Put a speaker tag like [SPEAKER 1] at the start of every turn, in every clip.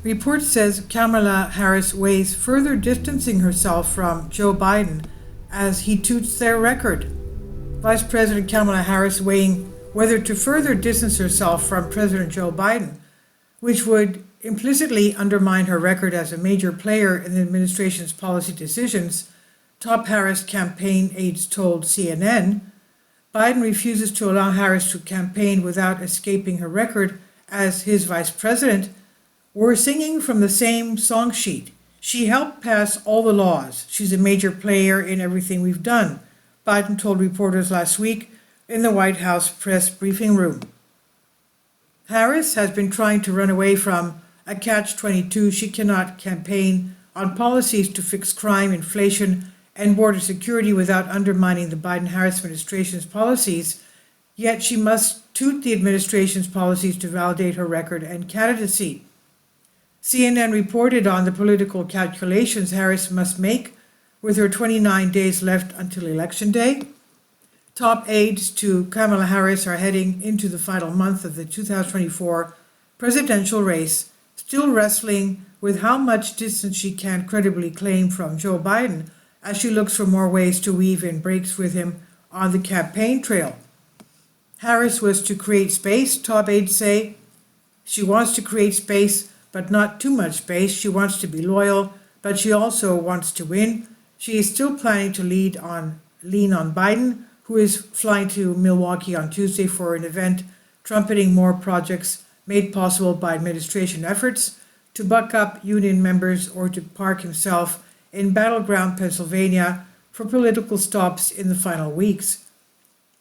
[SPEAKER 1] Report says Kamala Harris weighs further distancing herself from Joe Biden as he toots their record. Vice President Kamala Harris weighing whether to further distance herself from President Joe Biden, which would implicitly undermine her record as a major player in the administration's policy decisions, top Harris campaign aides told CNN. Biden refuses to allow Harris to campaign without escaping her record as his vice president. We're singing from the same song sheet. She helped pass all the laws. She's a major player in everything we've done, Biden told reporters last week in the White House press briefing room. Harris has been trying to run away from a catch-22. She cannot campaign on policies to fix crime, inflation, and border security without undermining the Biden-Harris administration's policies, yet she must toot the administration's policies to validate her record and candidacy. CNN reported on the political calculations Harris must make with her 29 days left until Election Day. Top aides to Kamala Harris are heading into the final month of the 2024 presidential race, still wrestling with how much distance she can credibly claim from Joe Biden as she looks for more ways to weave in breaks with him on the campaign trail. Harris was to create space, top aides say. She wants to create space, but not too much space. She wants to be loyal, but she also wants to win. She is still planning to lean on Biden, who is flying to Milwaukee on Tuesday for an event trumpeting more projects made possible by administration efforts to buck up union members or to park himself in battleground Pennsylvania for political stops in the final weeks.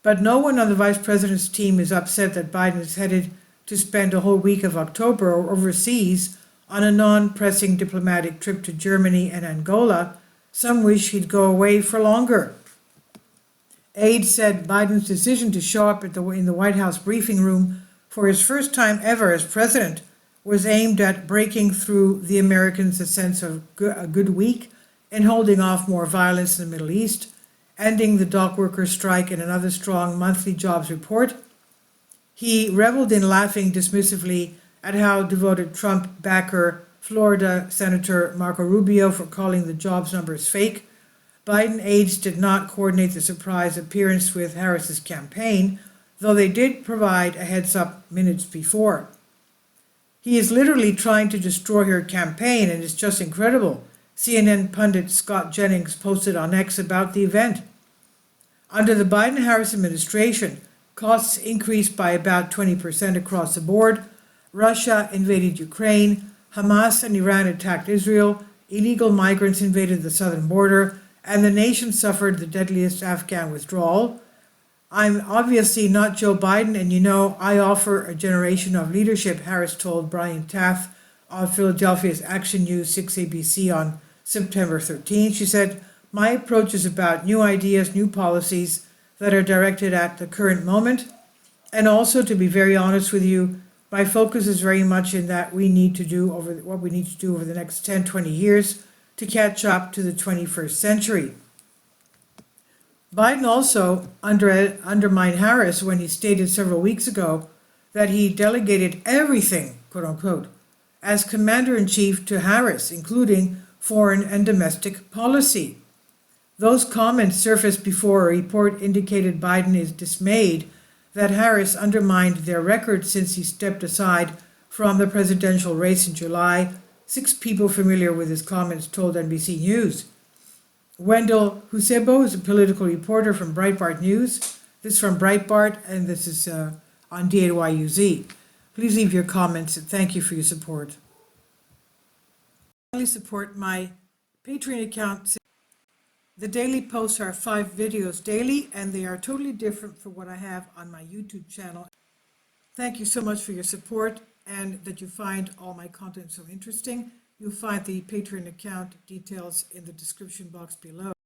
[SPEAKER 1] But no one on the vice president's team is upset that Biden is headed to spend a whole week of October overseas on a non-pressing diplomatic trip to Germany and Angola. Some wish he'd go away for longer. Aides said Biden's decision to show up in the White House briefing room for his first time ever as president was aimed at breaking through the Americans a sense of a good week and holding off more violence in the Middle East, ending the dock workers' strike in another strong monthly jobs report. He reveled in laughing dismissively at how devoted Trump backer Florida Senator Marco Rubio for calling the jobs numbers fake. Biden aides did not coordinate the surprise appearance with Harris's campaign, though they did provide a heads-up minutes before. He is literally trying to destroy her campaign, and it's just incredible, CNN pundit Scott Jennings posted on X about the event. Under the Biden-Harris administration, costs increased by about 20% across the board. Russia invaded Ukraine, Hamas and Iran attacked Israel, illegal migrants invaded the southern border, and the nation suffered the deadliest Afghan withdrawal. I'm obviously not Joe Biden, and I offer a generation of leadership, Harris told Brian Taff of Philadelphia's Action News 6 ABC on September 13. She said, "My approach is about new ideas, new policies that are directed at the current moment. And also, to be very honest with you, my focus is very much in that we need to do what we need to do over the next 10, 20 years to catch up to the 21st century. Biden also undermined Harris when he stated several weeks ago that he delegated everything, quote unquote, as commander-in-chief to Harris, including foreign and domestic policy. Those comments surfaced before a report indicated Biden is dismayed that Harris undermined their record since he stepped aside from the presidential race in July. 6 people familiar with his comments told NBC News. Wendell Husebo is a political reporter from Breitbart News. This is from Breitbart, and this is on DAYUZ. Please leave your comments, and thank you for your support. Please support my Patreon account. The daily posts are 5 videos daily, and they are totally different from what I have on my YouTube channel. Thank you so much for your support and that you find all my content so interesting. You'll find the Patreon account details in the description box below.